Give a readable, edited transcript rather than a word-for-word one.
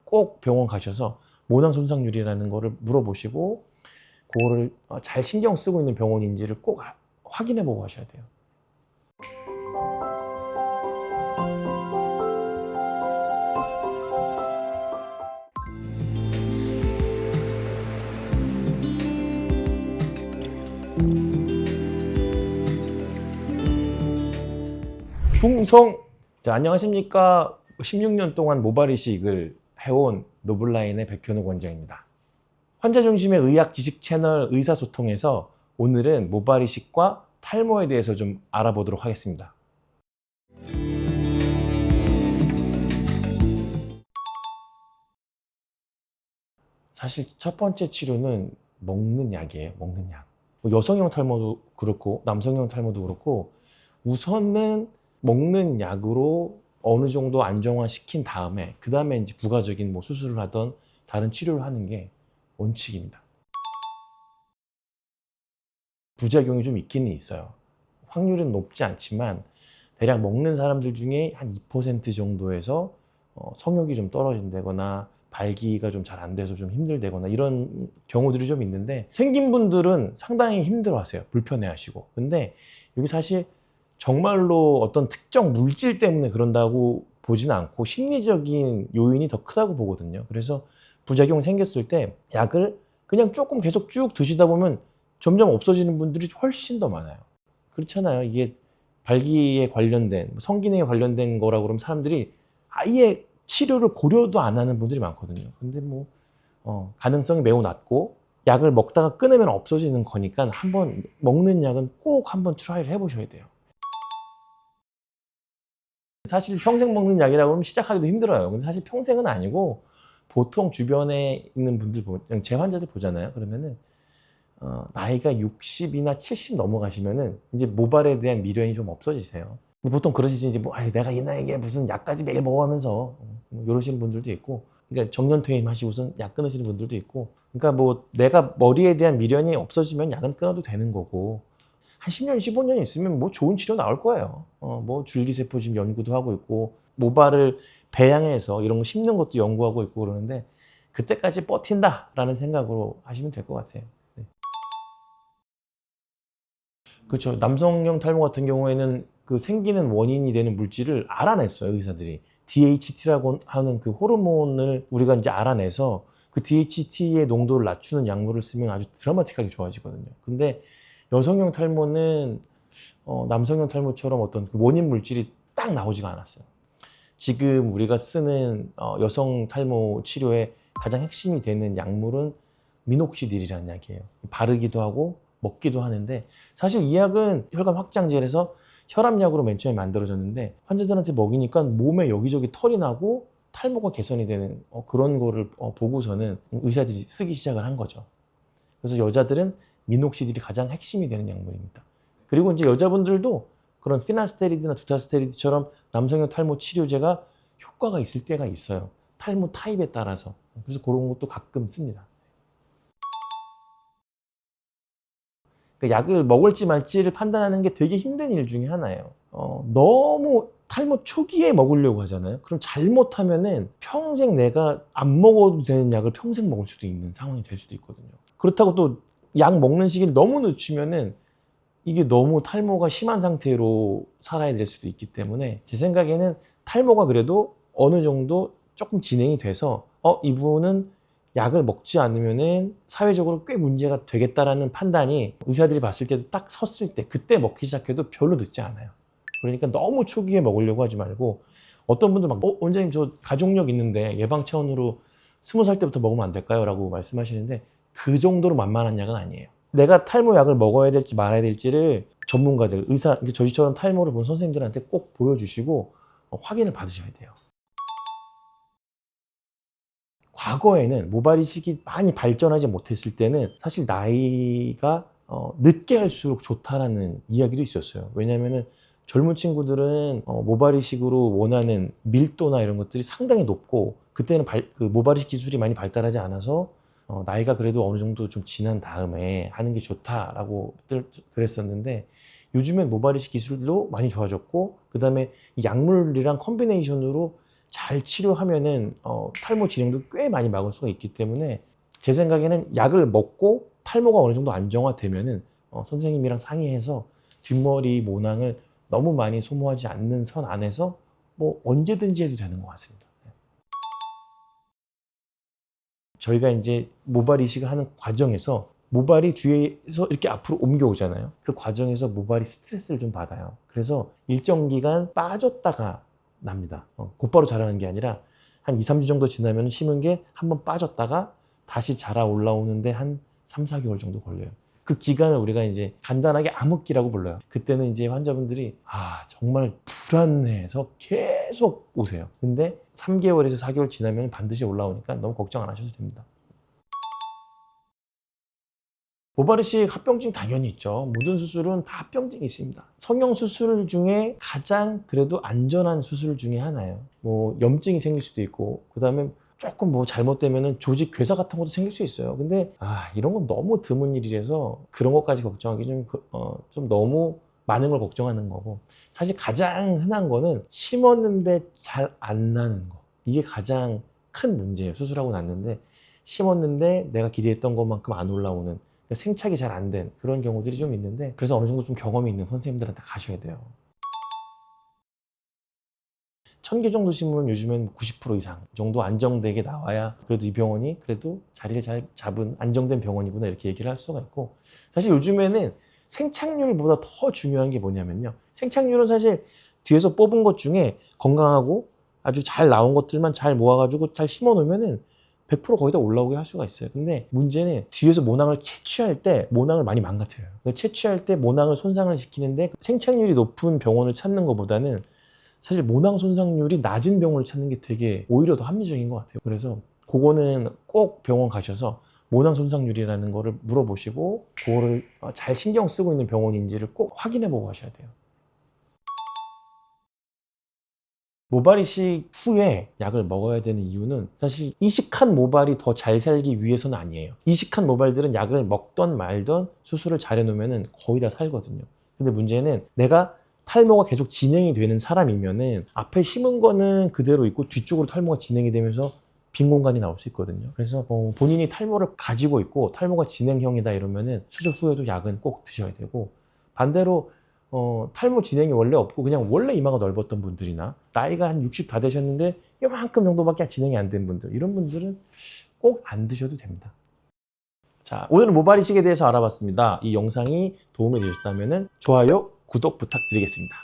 꼭 병원 가셔서 모낭 손상률이라는 거를 물어보시고 그거를 잘 신경 쓰고 있는 병원인지를 꼭 확인해 보고 하셔야 돼요. 충성! 자, 안녕하십니까. 16년 동안 모발 이식을 해온 노블라인의 백현욱 원장입니다. 환자 중심의 의학 지식 채널 의사소통에서 오늘은 모발 이식과 탈모에 대해서 좀 알아보도록 하겠습니다. 사실 첫 번째 치료는 먹는 약이에요. 먹는 약. 여성용 탈모도 그렇고 남성용 탈모도 그렇고 우선은 먹는 약으로 어느 정도 안정화시킨 다음에 그 다음에 이제 부가적인 뭐 수술을 하던 다른 치료를 하는 게 원칙입니다. 부작용이 좀 있기는 있어요. 확률은 높지 않지만 대략 먹는 사람들 중에 한 2% 정도에서 성욕이 좀 떨어진다거나 발기가 좀 잘 안 돼서 좀 힘들다거나 이런 경우들이 좀 있는데 생긴 분들은 상당히 힘들어하세요. 불편해하시고. 근데 여기 사실 정말로 어떤 특정 물질 때문에 그런다고 보지는 않고 심리적인 요인이 더 크다고 보거든요. 그래서 부작용이 생겼을 때 약을 그냥 조금 계속 쭉 드시다 보면 점점 없어지는 분들이 훨씬 더 많아요. 그렇잖아요. 이게 발기에 관련된 성기능에 관련된 거라고 그러면 사람들이 아예 치료를 고려도 안 하는 분들이 많거든요. 근데 뭐 가능성이 매우 낮고 약을 먹다가 끊으면 없어지는 거니까 한번 먹는 약은 꼭 한번 트라이를 해보셔야 돼요. 사실 평생 먹는 약이라고 하면 시작하기도 힘들어요. 근데 사실 평생은 아니고 보통 주변에 있는 분들 제 환자들 보잖아요. 그러면은 나이가 60이나 70 넘어가시면은 이제 모발에 대한 미련이 좀 없어지세요. 보통 그러시지 이제 뭐 내가 이 나이에 무슨 약까지 매일 먹어가면서 이러시는 분들도 있고, 그러니까 정년 퇴임하시고선 약 끊으시는 분들도 있고, 그러니까 뭐 내가 머리에 대한 미련이 없어지면 약은 끊어도 되는 거고. 한 10년, 15년 있으면 뭐 좋은 치료 나올 거예요. 뭐 줄기세포 지금 연구도 하고 있고, 모발을 배양해서 이런 거 심는 것도 연구하고 있고 그러는데, 그때까지 버틴다라는 생각으로 하시면 될 것 같아요. 네. 그렇죠. 남성형 탈모 같은 경우에는 그 생기는 원인이 되는 물질을 알아냈어요, 의사들이. DHT라고 하는 그 호르몬을 우리가 이제 알아내서 그 DHT의 농도를 낮추는 약물을 쓰면 아주 드라마틱하게 좋아지거든요. 근데 여성형 탈모는 남성형 탈모처럼 어떤 그 원인 물질이 딱 나오지가 않았어요. 지금 우리가 쓰는 여성 탈모 치료의 가장 핵심이 되는 약물은 미녹시딜이라는 약이에요. 바르기도 하고 먹기도 하는데, 사실 이 약은 혈관 확장제라서 혈압약으로 맨 처음에 만들어졌는데 환자들한테 먹이니까 몸에 여기저기 털이 나고 탈모가 개선이 되는 그런 거를 보고서는 의사들이 쓰기 시작을 한 거죠. 그래서 여자들은 미녹시딜이 가장 핵심이 되는 약물입니다. 그리고 이제 여자분들도 그런 피나스테리드나 두타스테리드처럼 남성형 탈모 치료제가 효과가 있을 때가 있어요. 탈모 타입에 따라서. 그래서 그런 것도 가끔 씁니다. 그러니까 약을 먹을지 말지를 판단하는 게 되게 힘든 일 중에 하나예요. 너무 탈모 초기에 먹으려고 하잖아요. 그럼 잘못하면은 평생 내가 안 먹어도 되는 약을 평생 먹을 수도 있는 상황이 될 수도 있거든요. 그렇다고 또 약 먹는 시기를 너무 늦추면은 이게 너무 탈모가 심한 상태로 살아야 될 수도 있기 때문에 제 생각에는 탈모가 그래도 어느 정도 조금 진행이 돼서 이분은 약을 먹지 않으면은 사회적으로 꽤 문제가 되겠다라는 판단이 의사들이 봤을 때도 딱 섰을 때 그때 먹기 시작해도 별로 늦지 않아요. 그러니까 너무 초기에 먹으려고 하지 말고, 어떤 분들 막 원장님 저 가족력 있는데 예방 차원으로 20살 때부터 먹으면 안 될까요? 라고 말씀하시는데 그 정도로 만만한 약은 아니에요. 내가 탈모 약을 먹어야 될지 말아야 될지를 전문가들, 의사, 저희처럼 탈모를 본 선생님들한테 꼭 보여주시고 확인을 받으셔야 돼요. 과거에는 모발 이식이 많이 발전하지 못했을 때는 사실 나이가 늦게 할수록 좋다라는 이야기도 있었어요. 왜냐하면 젊은 친구들은 모발 이식으로 원하는 밀도나 이런 것들이 상당히 높고, 그때는 그 모발 이식 기술이 많이 발달하지 않아서 나이가 그래도 어느 정도 좀 지난 다음에 하는 게 좋다라고 그랬었는데, 요즘엔 모발 이식 기술도 많이 좋아졌고, 그 다음에 약물이랑 컨비네이션으로 잘 치료하면은 탈모 진행도 꽤 많이 막을 수가 있기 때문에 제 생각에는 약을 먹고 탈모가 어느 정도 안정화되면은 선생님이랑 상의해서 뒷머리 모낭을 너무 많이 소모하지 않는 선 안에서 뭐 언제든지 해도 되는 것 같습니다. 저희가 이제 모발 이식을 하는 과정에서 모발이 뒤에서 이렇게 앞으로 옮겨오잖아요. 그 과정에서 모발이 스트레스를 좀 받아요. 그래서 일정 기간 빠졌다가 납니다. 곧바로 자라는 게 아니라 한 2, 3주 정도 지나면 심은 게 한번 빠졌다가 다시 자라 올라오는데 한 3, 4개월 정도 걸려요. 그 기간을 우리가 이제 간단하게 암흑기라고 불러요. 그때는 이제 환자분들이 정말 불안해서 계속 오세요. 근데 3개월에서 4개월 지나면 반드시 올라오니까 너무 걱정 안 하셔도 됩니다. 모발 이식 합병증 당연히 있죠. 모든 수술은 다 합병증이 있습니다. 성형 수술 중에 가장 그래도 안전한 수술 중에 하나예요. 뭐 염증이 생길 수도 있고, 그 다음에 조금 뭐 잘못되면은 조직 괴사 같은 것도 생길 수 있어요. 근데 이런 건 너무 드문 일이라서 그런 것까지 걱정하기 좀 너무 많은 걸 걱정하는 거고, 사실 가장 흔한 거는 심었는데 잘 안 나는 거. 이게 가장 큰 문제예요. 수술하고 났는데 심었는데 내가 기대했던 것만큼 안 올라오는, 생착이 잘 안 된 그런 경우들이 좀 있는데, 그래서 어느 정도 좀 경험이 있는 선생님들한테 가셔야 돼요. 1000개 정도 심으면 요즘엔 90% 이상 정도 안정되게 나와야 그래도 이 병원이 그래도 자리를 잘 잡은 안정된 병원이구나 이렇게 얘기를 할 수가 있고, 사실 요즘에는 생착률보다 더 중요한 게 뭐냐면요, 생착률은 사실 뒤에서 뽑은 것 중에 건강하고 아주 잘 나온 것들만 잘 모아가지고 잘 심어 놓으면은 100% 거의 다 올라오게 할 수가 있어요. 근데 문제는 뒤에서 모낭을 채취할 때 모낭을 많이 망가뜨려요. 채취할 때 모낭을 손상을 시키는데, 생착률이 높은 병원을 찾는 것보다는 사실 모낭 손상률이 낮은 병원을 찾는 게 되게 오히려 더 합리적인 것 같아요. 그래서 그거는 꼭 병원 가셔서 모낭 손상률이라는 거를 물어보시고, 그거를 잘 신경 쓰고 있는 병원인지를 꼭 확인해 보고 하셔야 돼요. 모발 이식 후에 약을 먹어야 되는 이유는 사실 이식한 모발이 더 잘 살기 위해서는 아니에요. 이식한 모발들은 약을 먹던 말던 수술을 잘 해놓으면 거의 다 살거든요. 근데 문제는 내가 탈모가 계속 진행이 되는 사람이면은 앞에 심은 거는 그대로 있고 뒤쪽으로 탈모가 진행이 되면서 빈 공간이 나올 수 있거든요. 그래서 본인이 탈모를 가지고 있고 탈모가 진행형이다 이러면은 수술 후에도 약은 꼭 드셔야 되고, 반대로 탈모 진행이 원래 없고 그냥 원래 이마가 넓었던 분들이나 나이가 한 60 다 되셨는데 이만큼 정도밖에 진행이 안 된 분들, 이런 분들은 꼭 안 드셔도 됩니다. 자, 오늘은 모발 이식에 대해서 알아봤습니다. 이 영상이 도움이 되셨다면 좋아요, 구독 부탁드리겠습니다.